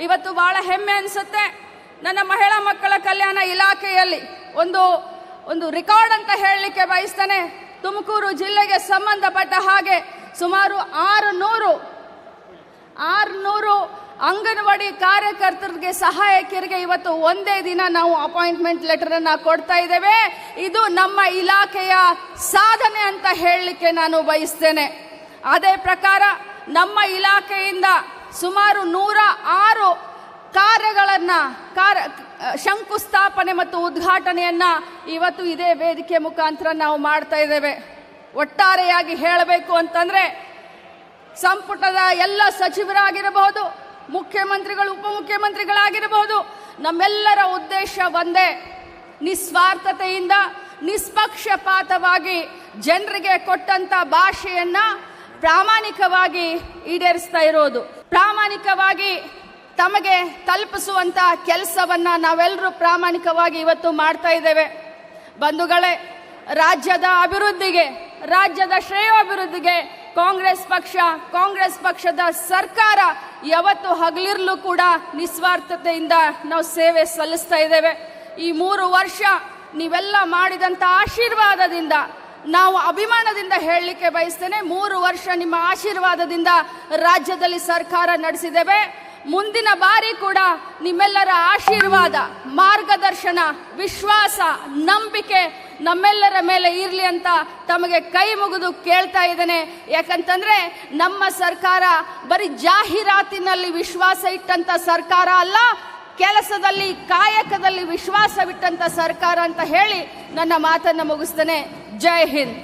ಇವತ್ತು ಬಹಳ ಹೆಮ್ಮೆ ಅನಿಸುತ್ತೆ. ನನ್ನ ಮಹಿಳಾ ಮಕ್ಕಳ ಕಲ್ಯಾಣ ಇಲಾಖೆಯಲ್ಲಿ ಒಂದು ರೆಕಾರ್ಡ್ ಅಂತ ಹೇಳಲಿಕ್ಕೆ ಬಯಸ್ತೇನೆ. ತುಮಕೂರು ಜಿಲ್ಲೆಗೆ ಸಂಬಂಧಪಟ್ಟ ಹಾಗೆ ಸುಮಾರು 600 ಅಂಗನವಾಡಿ ಕಾರ್ಯಕರ್ತರಿಗೆ ಸಹಾಯಕಿಯರಿಗೆ ಇವತ್ತು ಒಂದೇ ದಿನ ನಾವು ಅಪಾಯಿಂಟ್ಮೆಂಟ್ ಲೆಟರ್ ಅನ್ನ ಕೊಡ್ತಾ ಇದ್ದೇವೆ. ಇದು ನಮ್ಮ ಇಲಾಖೆಯ ಸಾಧನೆ ಅಂತ ಹೇಳಲಿಕ್ಕೆ ನಾನು ಬಯಸ್ತೇನೆ. ಅದೇ ಪ್ರಕಾರ ನಮ್ಮ ಇಲಾಖೆಯಿಂದ ಸುಮಾರು 106 ಕಾರ್ಯಗಳನ್ನ ಶಂಕುಸ್ಥಾಪನೆ ಮತ್ತು ಉದ್ಘಾಟನೆಯನ್ನ ಇವತ್ತು ಇದೇ ವೇದಿಕೆ ಮುಖಾಂತರ ನಾವು ಮಾಡ್ತಾ ಇದ್ದೇವೆ. ಒಟ್ಟಾರೆಯಾಗಿ ಹೇಳಬೇಕು ಅಂತಂದ್ರೆ ಸಂಪುಟದ ಎಲ್ಲ ಸಚಿವರಾಗಿರಬಹುದು, ಮುಖ್ಯಮಂತ್ರಿಗಳು, ಉಪಮುಖ್ಯಮಂತ್ರಿಗಳಾಗಿರಬಹುದು, ನಮ್ಮೆಲ್ಲರ ಉದ್ದೇಶ ಒಂದೇ. ನಿಸ್ವಾರ್ಥತೆಯಿಂದ ನಿಷ್ಪಕ್ಷಪಾತವಾಗಿ ಜನರಿಗೆ ಕೊಟ್ಟಂತ ಭಾಷೆಯನ್ನ ಪ್ರಾಮಾಣಿಕವಾಗಿ ಈಡೇರಿಸ್ತಾ ಇರೋದು, ಪ್ರಾಮಾಣಿಕವಾಗಿ ತಮಗೆ ತಲುಪಿಸುವಂತ ಕೆಲಸವನ್ನ ನಾವೆಲ್ಲರೂ ಪ್ರಾಮಾಣಿಕವಾಗಿ ಇವತ್ತು ಮಾಡ್ತಾ ಇದ್ದೇವೆ. ಬಂಧುಗಳೇ, ರಾಜ್ಯದ ಅಭಿವೃದ್ಧಿಗೆ, ರಾಜ್ಯದ ಶ್ರೇಯೋಭಿವೃದ್ಧಿಗೆ ಕಾಂಗ್ರೆಸ್ ಪಕ್ಷದ ಸರ್ಕಾರ ಯಾವತ್ತು ಹಗಲಿರಲು ಕೂಡ ನಿಸ್ವಾರ್ಥತೆಯಿಂದ ನಾವು ಸೇವೆ ಸಲ್ಲಿಸ್ತಾ ಇದ್ದೇವೆ. ಈ 3 ವರ್ಷ ನೀವೆಲ್ಲ ಮಾಡಿದಂತ ಆಶೀರ್ವಾದದಿಂದ ನಾವು ಅಭಿಮಾನದಿಂದ ಹೇಳಲಿಕ್ಕೆ ಬಯಸ್ತೇನೆ. 3 ವರ್ಷ ನಿಮ್ಮ ಆಶೀರ್ವಾದದಿಂದ ರಾಜ್ಯದಲ್ಲಿ ಸರ್ಕಾರ ನಡೆಸಿದ್ದೇವೆ. ಮುಂದಿನ ಬಾರಿ ಕೂಡ ನಿಮ್ಮೆಲ್ಲರ ಆಶೀರ್ವಾದ, ಮಾರ್ಗದರ್ಶನ, ವಿಶ್ವಾಸ, ನಂಬಿಕೆ ನಮ್ಮೆಲ್ಲರ ಮೇಲೆ ಇರಲಿ ಅಂತ ತಮಗೆ ಕೈ ಮುಗಿದು ಕೇಳ್ತಾ ಇದ್ದೇನೆ. ಯಾಕಂತಂದ್ರೆ ನಮ್ಮ ಸರ್ಕಾರ ಬರೀ ಜಾಹೀರಾತಿನಲ್ಲಿ ವಿಶ್ವಾಸ ಇಟ್ಟಂತ ಸರ್ಕಾರ ಅಲ್ಲ, ಕೆಲಸದಲ್ಲಿ, ಕಾಯಕದಲ್ಲಿ ವಿಶ್ವಾಸವಿಟ್ಟಂತ ಸರ್ಕಾರ ಅಂತ ಹೇಳಿ ನನ್ನ ಮಾತನ್ನ ಮುಗಿಸ್ತೇನೆ. ಜೈ ಹಿಂದ್.